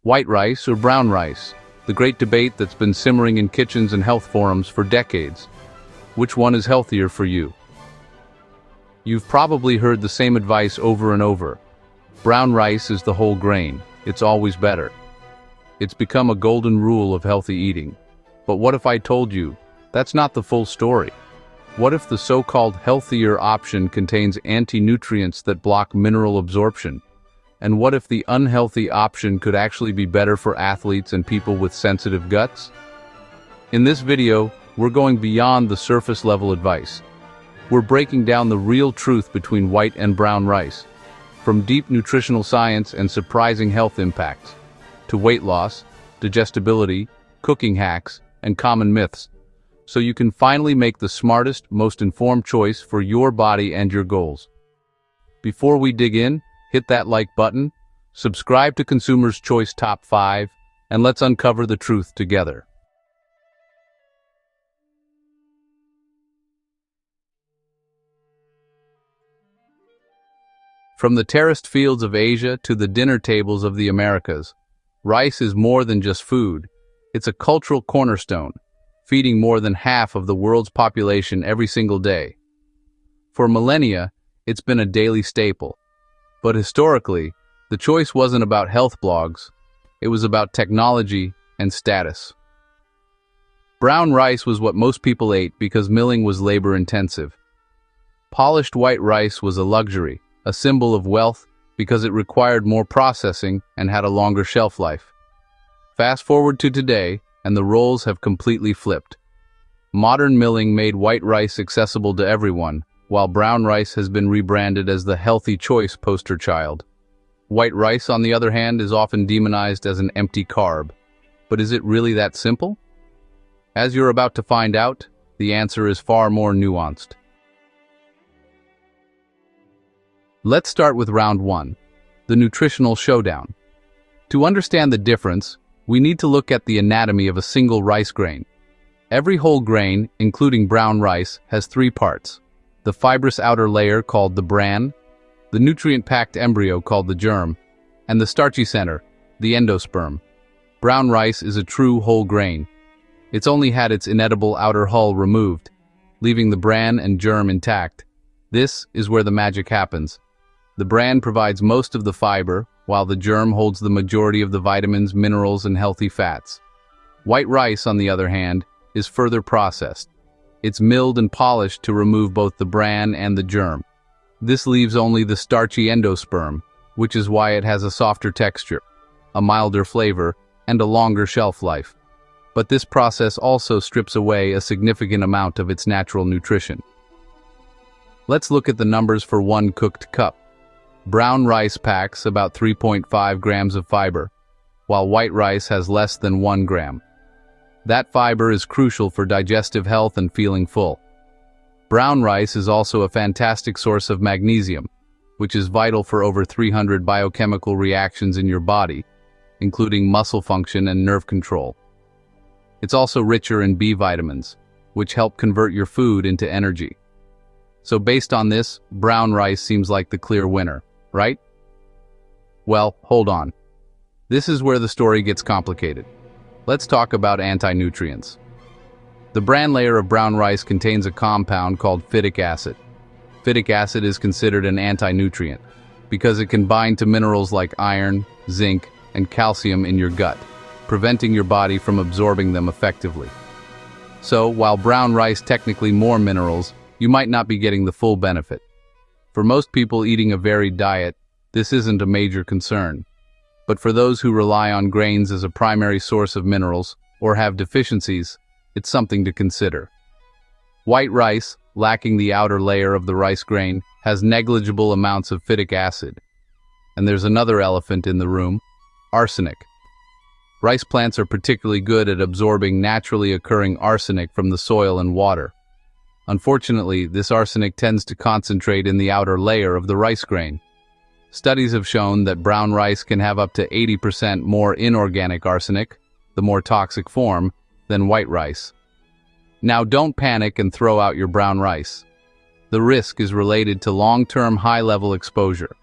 White rice or brown rice? The great debate that's been simmering in kitchens and health forums for decades. Which one is healthier for you? You've probably heard the same advice over and over. Brown rice is the whole grain. It's always better. It's become a golden rule of healthy eating. But what if I told you that's not the full story? What if the so-called healthier option contains anti-nutrients that block mineral absorption? And what if the unhealthy option could actually be better for athletes and people with sensitive guts? In this video, we're going beyond the surface-level advice. We're breaking down the real truth between white and brown rice, from deep nutritional science and surprising health impacts, to weight loss, digestibility, cooking hacks, and common myths, so you can finally make the smartest, most informed choice for your body and your goals. Before we dig in, hit that like button, subscribe to Consumer's Choice Top 5, and let's uncover the truth together. From the terraced fields of Asia to the dinner tables of the Americas, rice is more than just food. It's a cultural cornerstone, feeding more than half of the world's population every single day. For millennia, it's been a daily staple. But historically, the choice wasn't about health blogs, it was about technology and status. Brown rice was what most people ate because milling was labor-intensive. Polished white rice was a luxury, a symbol of wealth because it required more processing and had a longer shelf life. Fast forward to today, and the roles have completely flipped. Modern milling made white rice accessible to everyone, while brown rice has been rebranded as the healthy choice poster child. White rice, on the other hand, is often demonized as an empty carb. But is it really that simple? As you're about to find out, the answer is far more nuanced. Let's start with round one, the nutritional showdown. To understand the difference, we need to look at the anatomy of a single rice grain. Every whole grain, including brown rice, has three parts: the fibrous outer layer called the bran, the nutrient-packed embryo called the germ, and the starchy center, the endosperm. Brown rice is a true whole grain. It's only had its inedible outer hull removed, leaving the bran and germ intact. This is where the magic happens. The bran provides most of the fiber, while the germ holds the majority of the vitamins, minerals, and healthy fats. White rice, on the other hand, is further processed. It's milled and polished to remove both the bran and the germ. This leaves only the starchy endosperm, which is why it has a softer texture, a milder flavor, and a longer shelf life. But this process also strips away a significant amount of its natural nutrition. Let's look at the numbers for one cooked cup. Brown rice packs about 3.5 grams of fiber, while white rice has less than 1 gram. That fiber is crucial for digestive health and feeling full. Brown rice is also a fantastic source of magnesium, which is vital for over 300 biochemical reactions in your body, including muscle function and nerve control. It's also richer in B vitamins, which help convert your food into energy. So based on this, brown rice seems like the clear winner, right? Well, hold on. This is where the story gets complicated. Let's talk about anti-nutrients. The bran layer of brown rice contains a compound called phytic acid. Phytic acid is considered an anti-nutrient because it can bind to minerals like iron, zinc, and calcium in your gut, preventing your body from absorbing them effectively. So, while brown rice technically more minerals, you might not be getting the full benefit. For most people eating a varied diet, this isn't a major concern. But for those who rely on grains as a primary source of minerals or have deficiencies, it's something to consider. White rice, lacking the outer layer of the rice grain, has negligible amounts of phytic acid. And there's another elephant in the room: arsenic. Rice plants are particularly good at absorbing naturally occurring arsenic from the soil and water. Unfortunately, this arsenic tends to concentrate in the outer layer of the rice grain. Studies have shown that brown rice can have up to 80% more inorganic arsenic, the more toxic form, than white rice. Now don't panic and throw out your brown rice. The risk is related to long-term high-level exposure.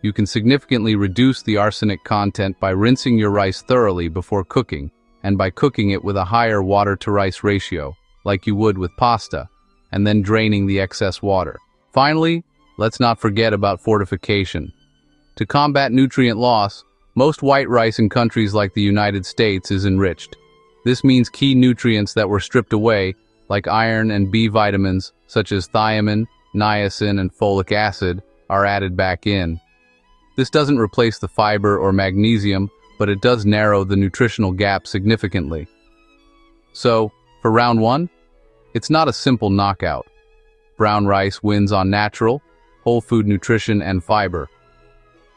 You can significantly reduce the arsenic content by rinsing your rice thoroughly before cooking, and by cooking it with a higher water-to-rice ratio, like you would with pasta, and then draining the excess water. Finally, let's not forget about fortification. To combat nutrient loss, most white rice in countries like the United States is enriched. This means key nutrients that were stripped away, like iron and B vitamins, such as thiamine, niacin, and folic acid, are added back in. This doesn't replace the fiber or magnesium, but it does narrow the nutritional gap significantly. So, for round 1, it's not a simple knockout. Brown rice wins on natural, whole food nutrition and fiber.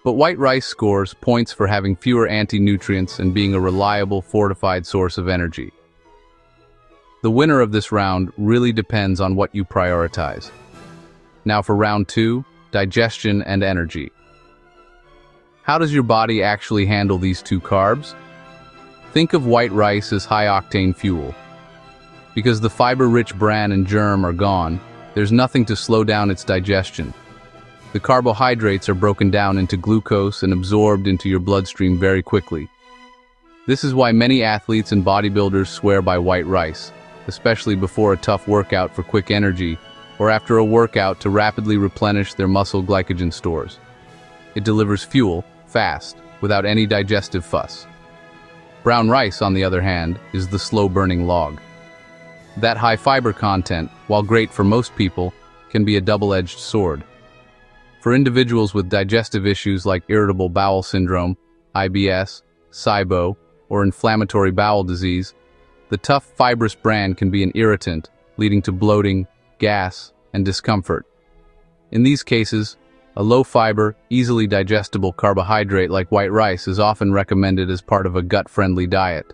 But white rice scores points for having fewer anti-nutrients and being a reliable, fortified source of energy. The winner of this round really depends on what you prioritize. Now for round 2, digestion and energy. How does your body actually handle these two carbs? Think of white rice as high-octane fuel. Because the fiber-rich bran and germ are gone, there's nothing to slow down its digestion. The carbohydrates are broken down into glucose and absorbed into your bloodstream very quickly. This is why many athletes and bodybuilders swear by white rice, especially before a tough workout for quick energy, or after a workout to rapidly replenish their muscle glycogen stores. It delivers fuel, fast, without any digestive fuss. Brown rice, on the other hand, is the slow-burning log. That high fiber content, while great for most people, can be a double-edged sword. For individuals with digestive issues like irritable bowel syndrome, IBS, SIBO, or inflammatory bowel disease, the tough fibrous bran can be an irritant, leading to bloating, gas, and discomfort. In these cases, a low-fiber, easily digestible carbohydrate like white rice is often recommended as part of a gut-friendly diet.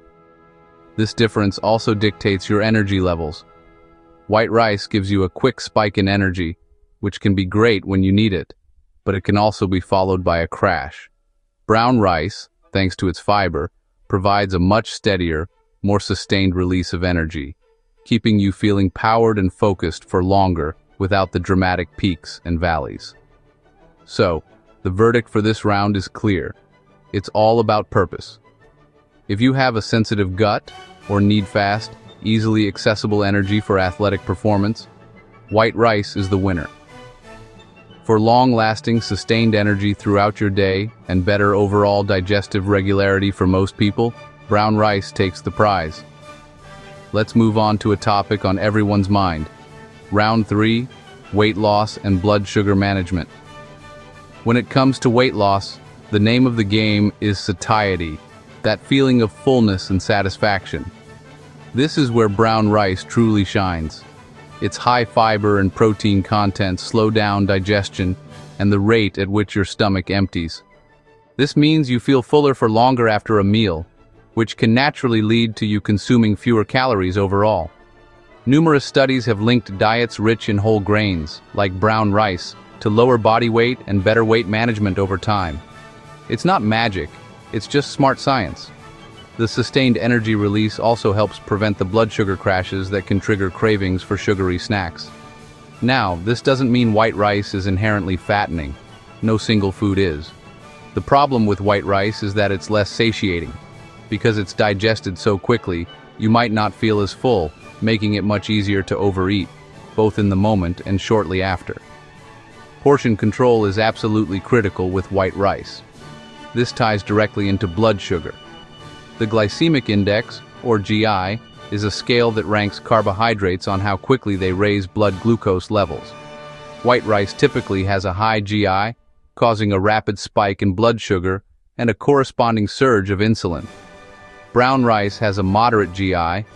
This difference also dictates your energy levels. White rice gives you a quick spike in energy, which can be great when you need it, but it can also be followed by a crash. Brown rice, thanks to its fiber, provides a much steadier, more sustained release of energy, keeping you feeling powered and focused for longer without the dramatic peaks and valleys. So, the verdict for this round is clear. It's all about purpose. If you have a sensitive gut or need fast, easily accessible energy for athletic performance, white rice is the winner. For long-lasting, sustained energy throughout your day and better overall digestive regularity for most people, brown rice takes the prize. Let's move on to a topic on everyone's mind. Round 3, weight loss and blood sugar management. When it comes to weight loss, the name of the game is satiety, that feeling of fullness and satisfaction. This is where brown rice truly shines. Its high fiber and protein content slow down digestion and the rate at which your stomach empties. This means you feel fuller for longer after a meal, which can naturally lead to you consuming fewer calories overall. Numerous studies have linked diets rich in whole grains, like brown rice, to lower body weight and better weight management over time. It's not magic, it's just smart science. The sustained energy release also helps prevent the blood sugar crashes that can trigger cravings for sugary snacks. Now, this doesn't mean white rice is inherently fattening. No single food is. The problem with white rice is that it's less satiating. Because it's digested so quickly, you might not feel as full, making it much easier to overeat, both in the moment and shortly after. Portion control is absolutely critical with white rice. This ties directly into blood sugar. The glycemic index, or GI, is a scale that ranks carbohydrates on how quickly they raise blood glucose levels. White rice typically has a high GI, causing a rapid spike in blood sugar and a corresponding surge of insulin. Brown rice has a moderate GI,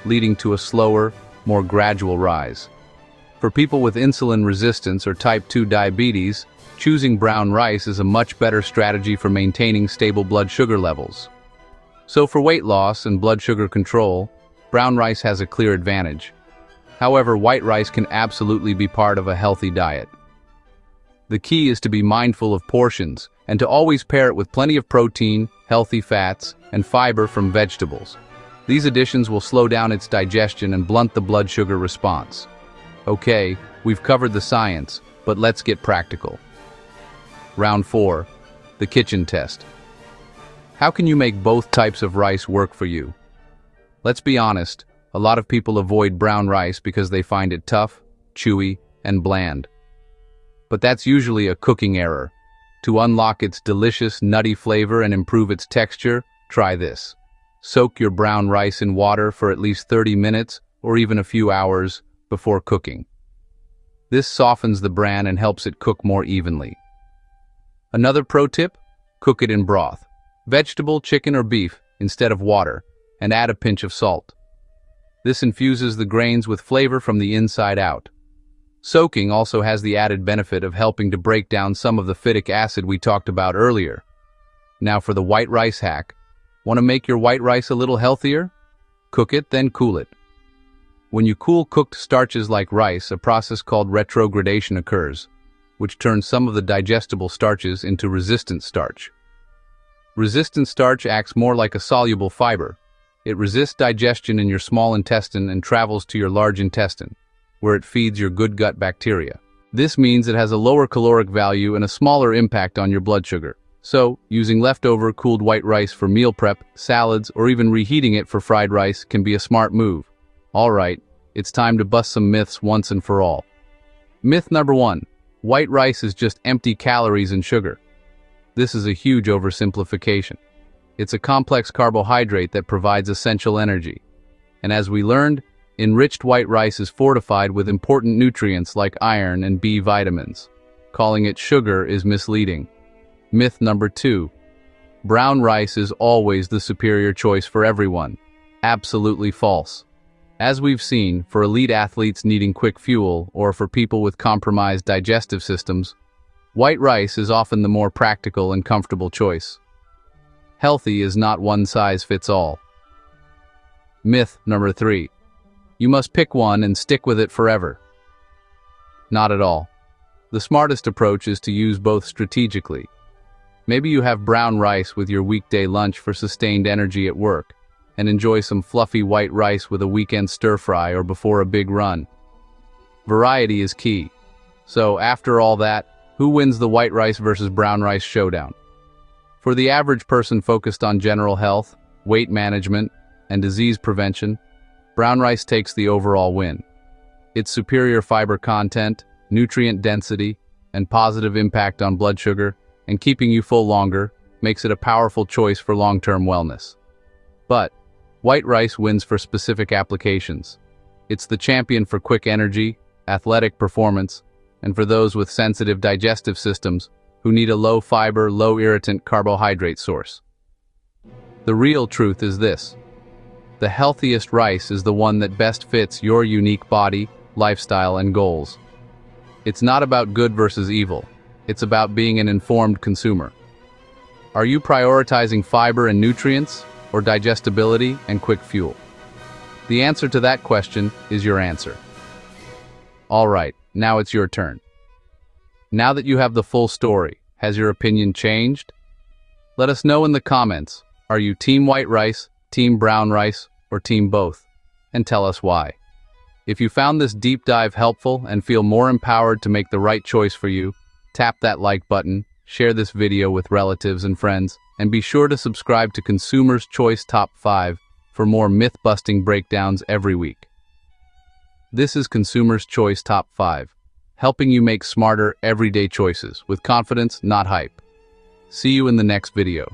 leading to a slower, more gradual rise. For people with insulin resistance or type 2 diabetes, choosing brown rice is a much better strategy for maintaining stable blood sugar levels. So for weight loss and blood sugar control, brown rice has a clear advantage. However, white rice can absolutely be part of a healthy diet. The key is to be mindful of portions and to always pair it with plenty of protein, healthy fats, and fiber from vegetables. These additions will slow down its digestion and blunt the blood sugar response. Okay, we've covered the science, but let's get practical. Round 4. The kitchen test. How can you make both types of rice work for you? Let's be honest, a lot of people avoid brown rice because they find it tough, chewy, and bland. But that's usually a cooking error. To unlock its delicious, nutty flavor and improve its texture, try this. Soak your brown rice in water for at least 30 minutes or even a few hours before cooking. This softens the bran and helps it cook more evenly. Another pro tip: cook it in broth, vegetable, chicken, or beef, instead of water, and add a pinch of salt. This infuses the grains with flavor from the inside out. Soaking also has the added benefit of helping to break down some of the phytic acid we talked about earlier. Now for the white rice hack. Want to make your white rice a little healthier? Cook it, then cool it. When you cool cooked starches like rice, a process called retrogradation occurs, which turns some of the digestible starches into resistant starch. Resistant starch acts more like a soluble fiber. It resists digestion in your small intestine and travels to your large intestine, where it feeds your good gut bacteria. This means it has a lower caloric value and a smaller impact on your blood sugar. So, using leftover cooled white rice for meal prep, salads, or even reheating it for fried rice can be a smart move. Alright, it's time to bust some myths once and for all. Myth number 1. White rice is just empty calories and sugar. This is a huge oversimplification. It's a complex carbohydrate that provides essential energy. And as we learned, enriched white rice is fortified with important nutrients like iron and B vitamins. Calling it sugar is misleading. Myth number 2. Brown rice is always the superior choice for everyone. Absolutely false. As we've seen, for elite athletes needing quick fuel or for people with compromised digestive systems, white rice is often the more practical and comfortable choice. Healthy is not one size fits all. Myth number 3. You must pick one and stick with it forever. Not at all. The smartest approach is to use both strategically. Maybe you have brown rice with your weekday lunch for sustained energy at work, and enjoy some fluffy white rice with a weekend stir-fry or before a big run. Variety is key. So, after all that, who wins the white rice versus brown rice showdown? For the average person focused on general health, weight management, and disease prevention, brown rice takes the overall win. Its superior fiber content, nutrient density, and positive impact on blood sugar, and keeping you full longer, makes it a powerful choice for long-term wellness. But white rice wins for specific applications. It's the champion for quick energy, athletic performance, and for those with sensitive digestive systems who need a low-fiber, low-irritant carbohydrate source. The real truth is this: the healthiest rice is the one that best fits your unique body, lifestyle, and goals. It's not about good versus evil. It's about being an informed consumer. Are you prioritizing fiber and nutrients, or digestibility and quick fuel? The answer to that question is your answer. Alright, now it's your turn. Now that you have the full story, has your opinion changed? Let us know in the comments. Are you team white rice, team brown rice, or team both? And tell us why. If you found this deep dive helpful and feel more empowered to make the right choice for you, tap that like button, share this video with relatives and friends, and be sure to subscribe to Consumer's Choice Top 5 for more myth-busting breakdowns every week. This is Consumer's Choice Top 5, helping you make smarter, everyday choices with confidence, not hype. See you in the next video.